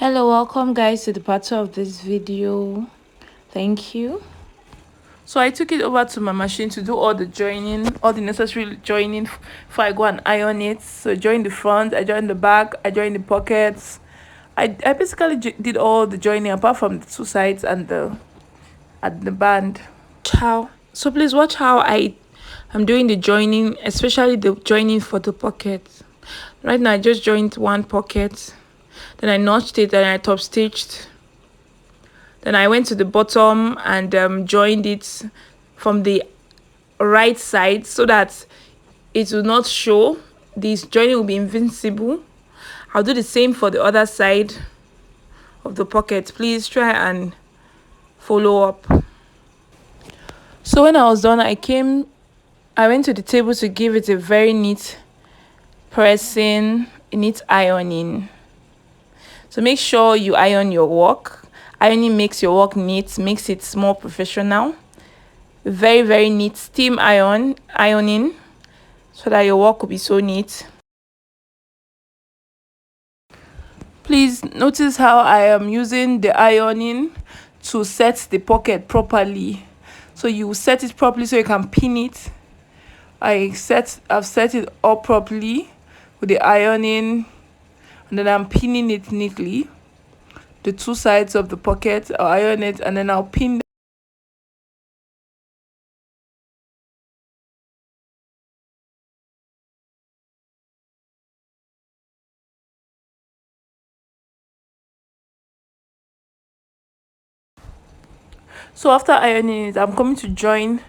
Hello, welcome guys to the part 2 of this video. Thank you. So I took it over to my machine to do all the joining, all the necessary joining before I go and iron it. So join the front, I joined the back, I joined the pockets. I basically did all the joining apart from the two sides and the at the band. So please watch how I'm doing the joining, especially the joining for the pocket. Right now I just joined one pocket, then I notched it and I top stitched. Then I went to the bottom and joined it from the right side so that it will not show. This joining will be invincible. I'll do the same for the other side of the pocket. Please try and follow up. So when I was done, I went to the table to give it a very neat pressing, neat ironing. So make sure you iron your work. Ironing makes your work neat, makes it more professional. Very, very neat steam ironing so that your work will be so neat. Please notice how I am using the ironing to set the pocket properly. So you set it properly so you can pin it. I've set it up properly with the ironing, and then I'm pinning it neatly. The two sides of the pocket, I'll iron it and then I'll pin them. So after ironing it, I'm coming to join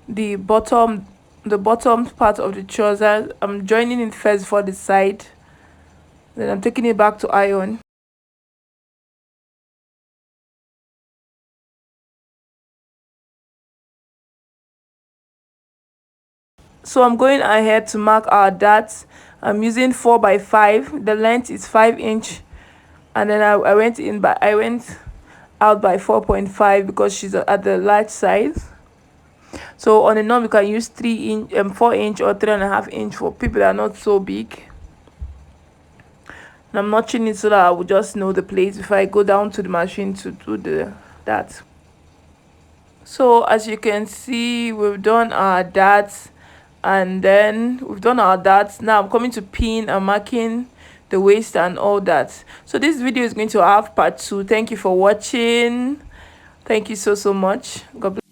the bottom part of the trouser. I'm joining it first for the side, then I'm taking it back to iron. So I'm going ahead to mark our darts. I'm using 4x5. The length is 5 inch, and then I went out by 4.5 because she's at the large size. So on the norm you can use 4 inch or 3.5 inch for people that are not so big. And I'm notching it so that I will just know the place if I go down to the machine to do that. So as you can see, we've done our darts, and then we've done our darts. Now I'm coming to pin and marking the waist and all that. So this video is going to have part 2. Thank you for watching. Thank you so much. God bless.